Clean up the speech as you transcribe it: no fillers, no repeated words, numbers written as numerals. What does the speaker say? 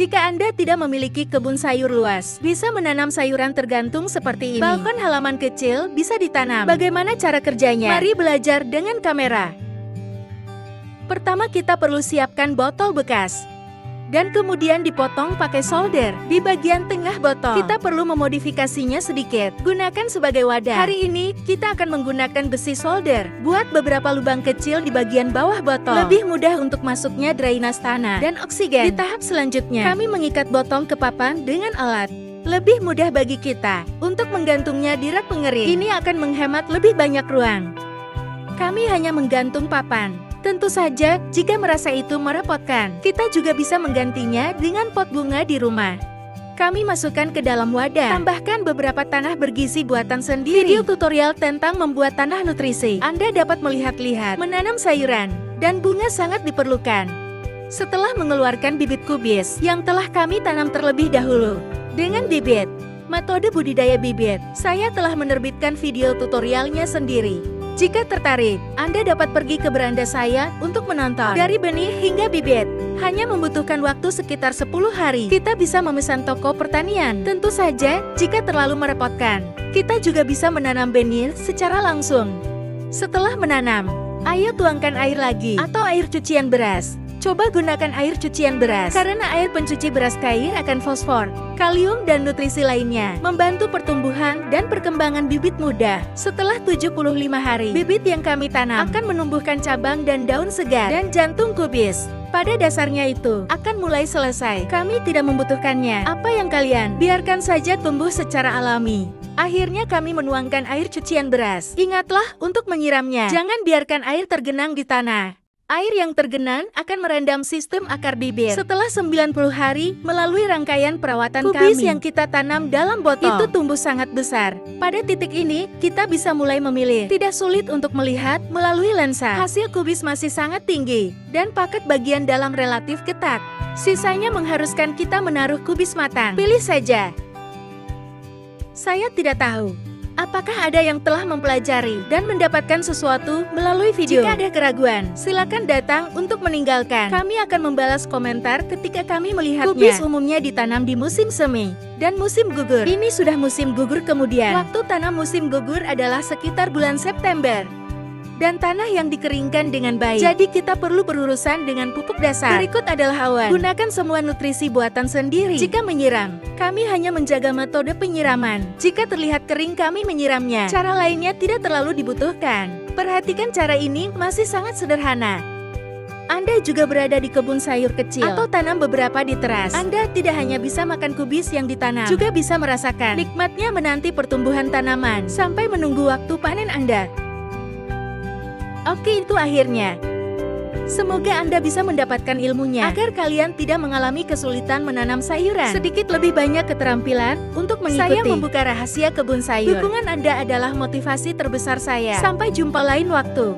Jika Anda tidak memiliki kebun sayur luas, bisa menanam sayuran tergantung seperti ini. Balkon halaman kecil bisa ditanam. Bagaimana cara kerjanya? Mari belajar dengan kamera. Pertama kita perlu siapkan botol bekas. Dan kemudian dipotong pakai solder. Di bagian tengah botol, kita perlu memodifikasinya sedikit. Gunakan sebagai wadah. Hari ini, kita akan menggunakan besi solder. Buat beberapa lubang kecil di bagian bawah botol. Lebih mudah untuk masuknya drainase tanah dan oksigen. Di tahap selanjutnya, kami mengikat botol ke papan dengan alat. Lebih mudah bagi kita untuk menggantungnya di rak pengering. Ini akan menghemat lebih banyak ruang. Kami hanya menggantung papan. Tentu saja, jika merasa itu merepotkan, kita juga bisa menggantinya dengan pot bunga di rumah. Kami masukkan ke dalam wadah, tambahkan beberapa tanah bergizi buatan sendiri. Video tutorial tentang membuat tanah nutrisi. Anda dapat melihat-lihat, menanam sayuran, dan bunga sangat diperlukan. Setelah mengeluarkan bibit kubis yang telah kami tanam terlebih dahulu, dengan bibit, metode budidaya bibit, saya telah menerbitkan video tutorialnya sendiri. Jika tertarik, Anda dapat pergi ke beranda saya untuk menonton. Dari benih hingga bibit, hanya membutuhkan waktu sekitar 10 hari. Kita bisa memesan toko pertanian. Tentu saja, jika terlalu merepotkan, kita juga bisa menanam benih secara langsung. Setelah menanam, ayo tuangkan air lagi atau air cucian beras. Coba gunakan air cucian beras, karena air pencuci beras cair akan fosfor, kalium dan nutrisi lainnya, membantu pertumbuhan dan perkembangan bibit muda. Setelah 75 hari, bibit yang kami tanam akan menumbuhkan cabang dan daun segar dan jantung kubis. Pada dasarnya itu akan mulai selesai. Kami tidak membutuhkannya. Apa yang kalian? Biarkan saja tumbuh secara alami. Akhirnya kami menuangkan air cucian beras. Ingatlah untuk menyiramnya. Jangan biarkan air tergenang di tanah. Air yang tergenang akan merendam sistem akar bibit. Setelah 90 hari, melalui rangkaian perawatan kubis yang kita tanam dalam botol, itu tumbuh sangat besar. Pada titik ini, kita bisa mulai memilih. Tidak sulit untuk melihat melalui lensa. Hasil kubis masih sangat tinggi, dan paket bagian dalam relatif ketat. Sisanya mengharuskan kita menaruh kubis matang. Pilih saja. Saya tidak tahu apakah ada yang telah mempelajari dan mendapatkan sesuatu melalui video. Jika ada keraguan, silakan datang untuk meninggalkan. Kami akan membalas komentar ketika kami melihatnya. Kubis umumnya ditanam di musim semi dan musim gugur. Ini sudah musim gugur kemudian. Waktu tanam musim gugur adalah sekitar bulan September. Dan tanah yang dikeringkan dengan baik. Jadi kita perlu berurusan dengan pupuk dasar. Berikut adalah awan. Gunakan semua nutrisi buatan sendiri. Jika menyiram, kami hanya menjaga metode penyiraman. Jika terlihat kering, kami menyiramnya. Cara lainnya tidak terlalu dibutuhkan. Perhatikan cara ini masih sangat sederhana. Anda juga berada di kebun sayur kecil atau tanam beberapa di teras. Anda tidak hanya bisa makan kubis yang ditanam, juga bisa merasakan nikmatnya menanti pertumbuhan tanaman sampai menunggu waktu panen Anda. Oke, itu akhirnya. Semoga Anda bisa mendapatkan ilmunya agar kalian tidak mengalami kesulitan menanam sayuran. Sedikit lebih banyak keterampilan untuk mengikuti. Saya membuka rahasia kebun sayur. Dukungan Anda adalah motivasi terbesar saya. Sampai jumpa lain waktu.